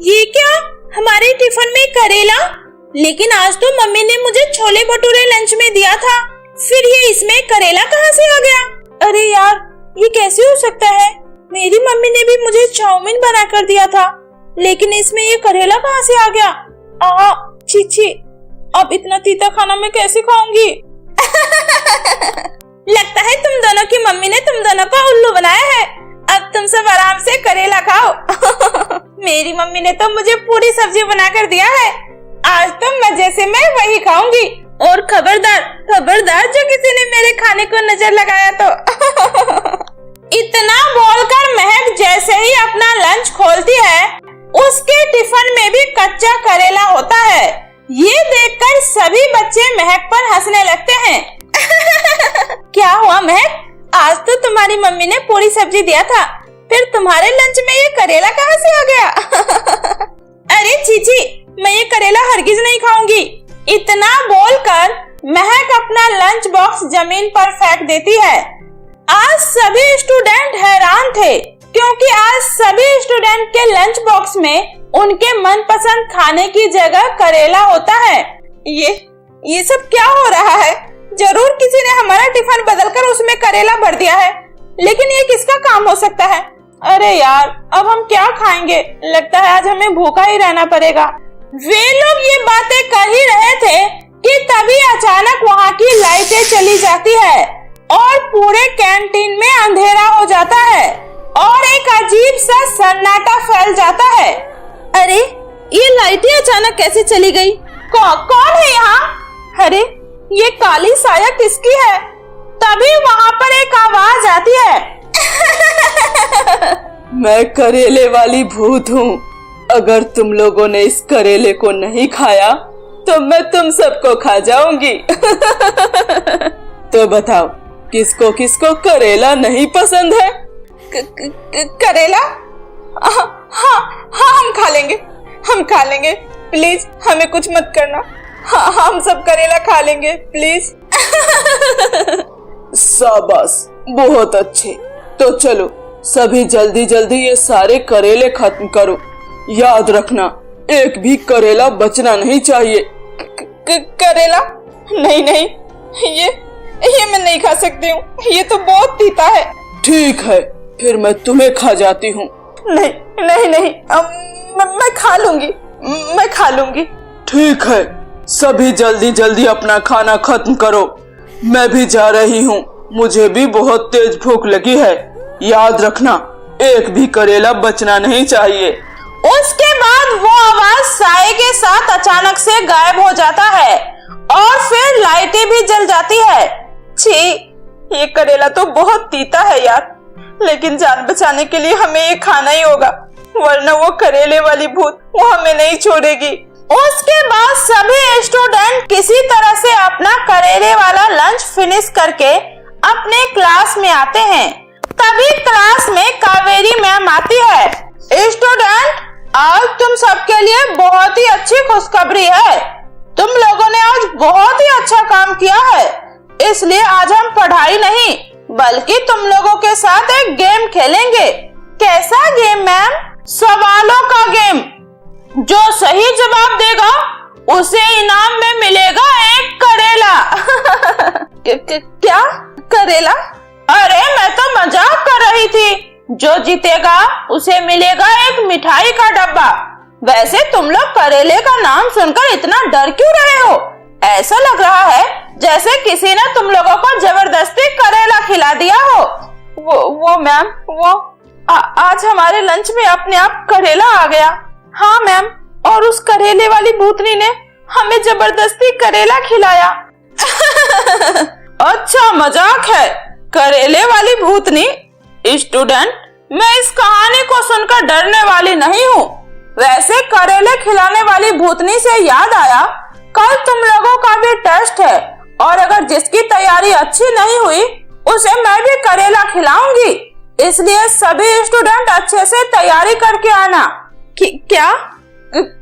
ये क्या, हमारे टिफिन में करेला? लेकिन आज तो मम्मी ने मुझे छोले भटूरे लंच में दिया था, फिर ये इसमें करेला कहाँ से आ गया? अरे यार, ये कैसे हो सकता है? मेरी मम्मी ने भी मुझे चाउमीन बना कर दिया था, लेकिन इसमें ये करेला कहाँ से आ गया? छी छी, अब इतना तीता खाना मैं कैसे खाऊंगी? लगता है तुम दोनों की मम्मी ने तुम दोनों को उल्लू बनाया है। अब तुम सब आराम से करेला खाओ। मेरी मम्मी ने तो मुझे पूरी सब्जी बना कर दिया है, आज तो मजे से मैं वही खाऊंगी। और खबरदार खबरदार जो किसी ने मेरे खाने को नजर लगाया तो। इतना बोलकर महक जैसे ही अपना लंच खोलती है, उसके टिफिन में भी कच्चा करेला होता है। ये देखकर सभी बच्चे महक पर हंसने लगते हैं। क्या हुआ महक, आज तो तुम्हारी मम्मी ने पूरी सब्जी दिया था, फिर तुम्हारे लंच में ये करेला कहाँ से आ गया? अरे चीची, मैं ये करेला हरगिज नहीं खाऊंगी। इतना बोलकर महक अपना लंच बॉक्स जमीन पर फेंक देती है। आज सभी स्टूडेंट हैरान थे, क्योंकि आज सभी स्टूडेंट के लंच बॉक्स में उनके मनपसंद खाने की जगह करेला होता है। ये सब क्या हो रहा है? जरूर किसी ने हमारा टिफिन बदलकर उसमें करेला भर दिया है, लेकिन ये किसका काम हो सकता है? अरे यार, अब हम क्या खाएंगे? लगता है आज हमें भूखा ही रहना पड़ेगा। वे लोग ये बातें कर ही रहे थे कि तभी अचानक वहाँ की लाइटें चली जाती है और पूरे कैंटीन में अंधेरा हो जाता है और एक अजीब सा सन्नाटा फैल जाता है। अरे, ये लाइटें अचानक कैसे चली गई? कौन है यहाँ? अरे, ये काली साया किसकी है? तभी वहाँ पर एक आवाज आती है। मैं करेले वाली भूत हूँ। अगर तुम लोगों ने इस करेले को नहीं खाया तो मैं तुम सबको खा जाऊंगी। तो बताओ, किसको किसको करेला नहीं पसंद है? करेला? हाँ, हम खा लेंगे। प्लीज हमें कुछ मत करना। हाँ, हम सब करेला खा लेंगे, प्लीज। शाबाश, बहुत अच्छे। तो चलो सभी जल्दी जल्दी ये सारे करेले खत्म करो। याद रखना, एक भी करेला बचना नहीं चाहिए। करेला? नहीं, ये मैं नहीं खा सकती हूँ, ये तो बहुत तीता है। ठीक है, फिर मैं तुम्हें खा जाती हूँ। नहीं, मैं खा लूंगी। ठीक है, सभी जल्दी जल्दी अपना खाना खत्म करो। मैं भी जा रही हूँ, मुझे भी बहुत तेज भूख लगी है। याद रखना, एक भी करेला बचना नहीं चाहिए। उसके बाद वो आवाज साए के साथ अचानक से गायब हो जाता है और फिर लाइटें भी जल जाती है। छी, ये करेला तो बहुत तीता है यार, लेकिन जान बचाने के लिए हमें ये खाना ही होगा, वरना वो करेले वाली भूत वो हमें नहीं छोड़ेगी। उसके बाद सभी स्टूडेंट किसी तरह से अपना करेले वाला लंच फिनिश करके अपने क्लास में आते हैं। तभी क्लास में कावेरी मैम आती है। स्टूडेंट, आज तुम सबके लिए बहुत ही अच्छी खुशखबरी है। तुम लोगों ने आज बहुत ही अच्छा काम किया है, इसलिए आज हम पढ़ाई नहीं बल्कि तुम लोगों के साथ एक गेम खेलेंगे। कैसा गेम मैम? सवालों का गेम। जो सही जवाब देगा उसे इनाम में मिलेगा एक करेला। क्या करेला? अरे मैं तो मजाक कर रही थी। जो जीतेगा उसे मिलेगा एक मिठाई का डब्बा। वैसे तुम लोग करेले का नाम सुनकर इतना डर क्यों रहे हो? ऐसा लग रहा है जैसे किसी ने तुम लोगों को जबरदस्ती करेला खिला दिया हो। वो मैम, आज हमारे लंच में अपने आप करेला आ गया। हाँ मैम, और उस करेले वाली भूतनी ने हमें जबरदस्ती करेला खिलाया। अच्छा, मजाक है। करेले वाली भूतनी? स्टूडेंट, मैं इस कहानी को सुनकर डरने वाली नहीं हूँ। वैसे करेले खिलाने वाली भूतनी से याद आया, कल तुम लोगों का भी टेस्ट है और अगर जिसकी तैयारी अच्छी नहीं हुई उसे मैं भी करेला खिलाऊंगी। इसलिए सभी स्टूडेंट अच्छे से तैयारी करके आना। क्या?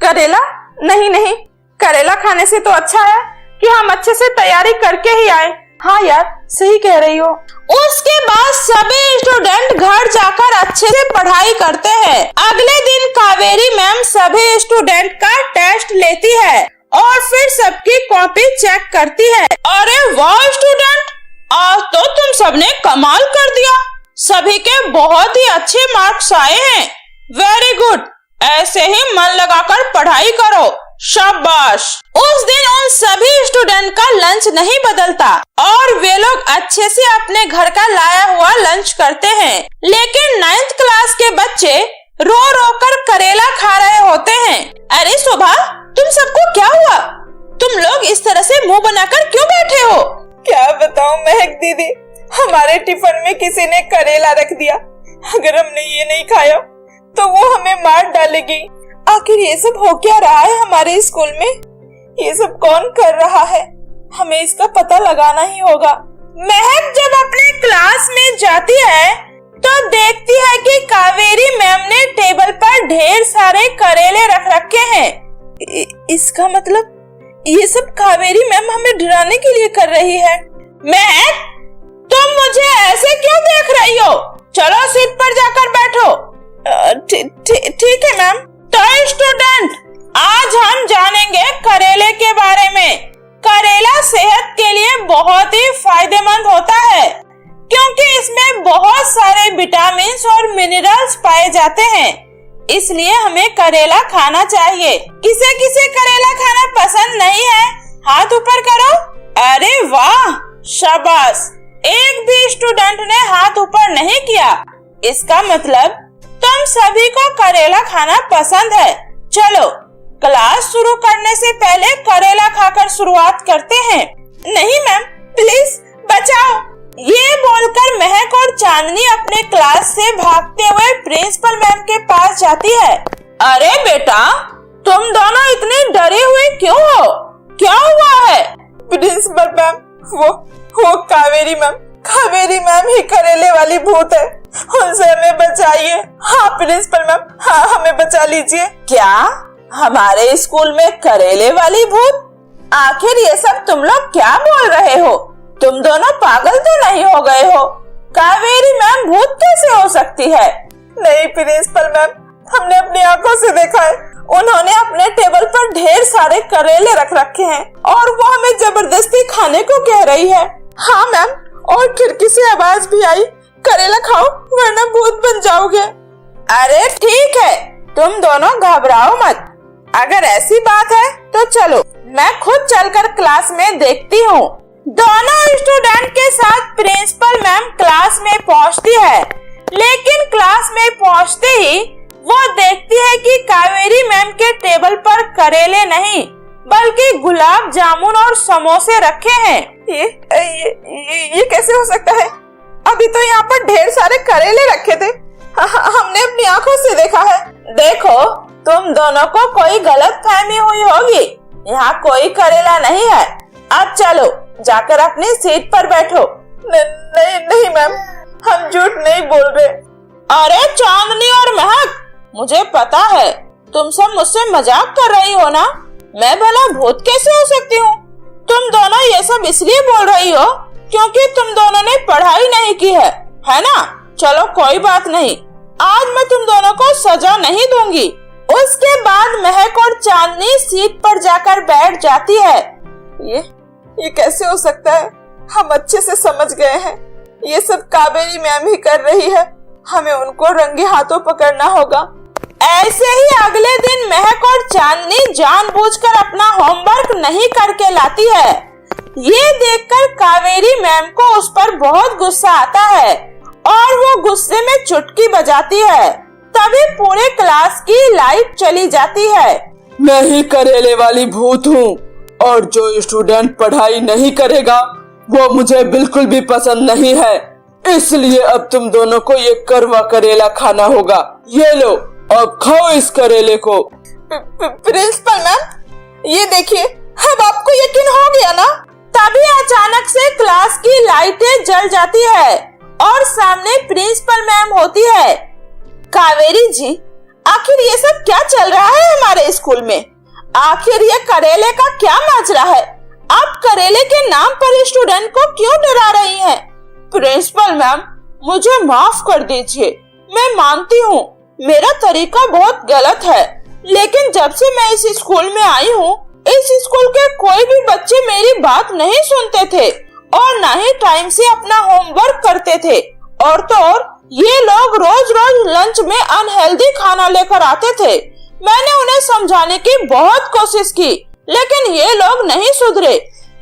करेला? नहीं, करेला खाने से तो अच्छा है कि हम अच्छे से तैयारी करके ही आए। हाँ यार, सही कह रही हो। उसके बाद सभी स्टूडेंट घर जाकर अच्छे से पढ़ाई करते हैं। अगले दिन कावेरी मैम सभी स्टूडेंट का टेस्ट लेती है और फिर सबकी कॉपी चेक करती है। अरे वाह स्टूडेंट, आज तो तुम सबने कमाल कर दिया। सभी के बहुत ही अच्छे मार्क्स आए हैं। वेरी गुड, ऐसे ही मन लगाकर पढ़ाई करो, शाबाश। उस दिन उन सभी स्टूडेंट का लंच नहीं बदलता और वे लोग अच्छे से अपने घर का लाया हुआ लंच करते हैं। लेकिन 9th क्लास के बच्चे रो रो कर करेला खा रहे होते हैं। अरे शोभा, तुम सबको क्या हुआ? तुम लोग इस तरह से मुंह बनाकर क्यों बैठे हो? क्या बताऊं महक दीदी, हमारे टिफिन में किसी ने करेला रख दिया। अगर हमने ये नहीं खाया तो वो हमें मार डालेगी। आखिर ये सब हो क्या रहा है हमारे स्कूल में? ये सब कौन कर रहा है? हमें इसका पता लगाना ही होगा। महक जब अपने क्लास में जाती है तो देखती है कि कावेरी मैम ने टेबल पर ढेर सारे करेले रख रखे हैं। इसका मतलब ये सब कावेरी मैम हमें डराने के लिए कर रही है। महक, तुम मुझे ऐसे क्यों देख रही हो? चलो सीट पर जाकर बैठो। ठीक है मैम। तो स्टूडेंट, आज हम जानेंगे करेले के बारे में। करेला सेहत के लिए बहुत ही फायदेमंद होता है क्योंकि इसमें बहुत सारे विटामिन और मिनरल्स पाए जाते हैं। इसलिए हमें करेला खाना चाहिए। किसे किसे करेला खाना पसंद नहीं है? हाथ ऊपर करो। अरे वाह, शाबाश। एक भी स्टूडेंट ने हाथ ऊपर नहीं किया। इसका मतलब तुम सभी को करेला खाना पसंद है। चलो, क्लास शुरू करने से पहले करेला खाकर शुरुआत करते हैं। नहीं मैम, प्लीज बचाओ। ये बोलकर महक और चांदनी अपने क्लास से भागते हुए प्रिंसिपल मैम के पास जाती है। अरे बेटा, तुम दोनों इतने डरे हुए क्यों हो? क्या हुआ है? प्रिंसिपल मैम, वो कावेरी मैम ही करेले वाली भूत है। उनसे हमें बचाइए। हाँ प्रिंसिपल मैम, हाँ हमें बचा लीजिए। क्या हमारे स्कूल में करेले वाली भूत? आखिर ये सब तुम लोग क्या बोल रहे हो? तुम दोनों पागल तो नहीं हो गए हो? कावेरी मैम भूत कैसे हो सकती है? नहीं प्रिंसिपल मैम, हमने अपनी आंखों से देखा है। उन्होंने अपने टेबल पर ढेर सारे करेले रख रखे हैं और वो हमें जबरदस्ती खाने को कह रही है। हाँ मैम, और खिड़की से आवाज भी आई, करेला खाओ वरना भूत बन जाओगे। अरे ठीक है, तुम दोनों घबराओ मत। अगर ऐसी बात है तो चलो, मैं खुद चलकर क्लास में देखती हूँ। दोनों स्टूडेंट के साथ प्रिंसिपल मैम क्लास में पहुँचती है। लेकिन क्लास में पहुँचते ही वो देखती है कि कावेरी मैम के टेबल पर करेले नहीं बल्कि गुलाब जामुन और समोसे रखे हैं। ये कैसे हो सकता है? अभी तो यहाँ पर ढेर सारे करेले रखे थे। हमने अपनी आंखों से देखा है। देखो, तुम दोनों को कोई गलतफहमी हुई होगी। यहाँ कोई करेला नहीं है। अब चलो, जाकर अपनी सीट पर बैठो। नहीं मैम, हम झूठ नहीं बोल रहे। अरे चांदनी और महक, मुझे पता है तुम सब मुझसे मजाक कर रही हो ना। मैं भला भूत कैसे हो सकती हूँ? तुम दोनों ये सब इसलिए बोल रही हो क्योंकि तुम दोनों ने पढ़ाई नहीं की है ना? चलो कोई बात नहीं, आज मैं तुम दोनों को सजा नहीं दूंगी। उसके बाद महक और चांदनी सीट पर जाकर बैठ जाती है। ये कैसे हो सकता है? हम अच्छे से समझ गए हैं ये सब कावेरी मैम ही कर रही है। हमें उनको रंगे हाथों पकड़ना होगा। ऐसे ही अगले दिन महक और चांदनी जानबूझकर अपना होमवर्क नहीं करके लाती है। ये देखकर कावेरी मैम को उस पर बहुत गुस्सा आता है और वो गुस्से में चुटकी बजाती है। तभी पूरे क्लास की लाइट चली जाती है। मैं ही करेले वाली भूत हूँ और जो स्टूडेंट पढ़ाई नहीं करेगा वो मुझे बिल्कुल भी पसंद नहीं है। इसलिए अब तुम दोनों को ये कड़वा करेला खाना होगा। ये लो, अब खाओ इस करेले को। प्रिंसिपल मैम, ये देखिए, अब आपको यकीन हो गया ना? तभी अचानक से क्लास की लाइटें जल जाती है और सामने प्रिंसिपल मैम होती है। कावेरी जी, आखिर ये सब क्या चल रहा है हमारे स्कूल में? आखिर ये करेले का क्या माजरा है? आप करेले के नाम पर स्टूडेंट को क्यों डरा रही हैं? प्रिंसिपल मैम, मुझे माफ कर दीजिए। मैं मानती हूँ मेरा तरीका बहुत गलत है, लेकिन जब से मैं इस स्कूल में आई हूँ, इस स्कूल के कोई भी बच्चे मेरी बात नहीं सुनते थे और न ही टाइम से अपना होमवर्क करते थे। और तो और ये लोग रोज रोज लंच में अनहेल्दी खाना लेकर आते थे। मैंने उन्हें समझाने की बहुत कोशिश की, लेकिन ये लोग नहीं सुधरे।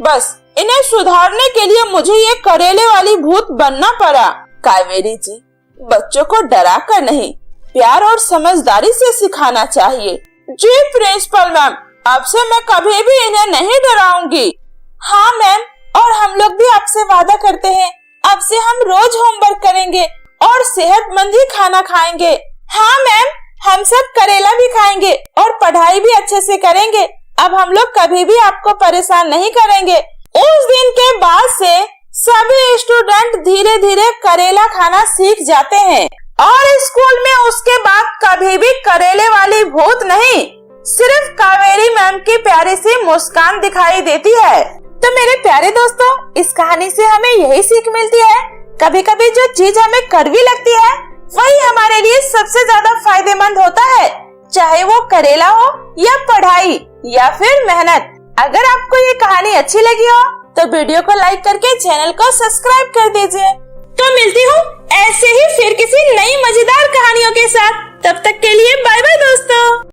बस इन्हें सुधारने के लिए मुझे ये करेले वाली भूत बनना पड़ा। कावेरी जी, बच्चों को डरा कर नहीं, प्यार और समझदारी से सिखाना चाहिए। जी प्रिंसिपल मैम, आपसे मैं कभी भी इन्हें नहीं डराऊंगी। हाँ मैम, और हम लोग भी आपसे वादा करते हैं, अब से हम रोज होमवर्क करेंगे और सेहतमंद ही खाना खाएंगे। हाँ मैम, हम सब करेला भी खाएंगे और पढ़ाई भी अच्छे से करेंगे। अब हम लोग कभी भी आपको परेशान नहीं करेंगे। उस दिन के बाद से सभी स्टूडेंट धीरे धीरे करेला खाना सीख जाते हैं और स्कूल में उसके बाद कभी भी करेले वाली भूत नहीं, सिर्फ कावेरी मैम की प्यारी सी मुस्कान दिखाई देती है। तो मेरे प्यारे दोस्तों, इस कहानी से हमें यही सीख मिलती है, कभी कभी जो चीज हमें कड़वी लगती है वही हमारे लिए सबसे ज्यादा फायदेमंद होता है, चाहे वो करेला हो या पढ़ाई या फिर मेहनत। अगर आपको ये कहानी अच्छी लगी हो तो वीडियो को लाइक करके चैनल को सब्सक्राइब कर दीजिए। तो मिलती हूँ ऐसे ही फिर किसी नई मजेदार कहानियों के साथ। तब तक के लिए बाय बाय दोस्तों।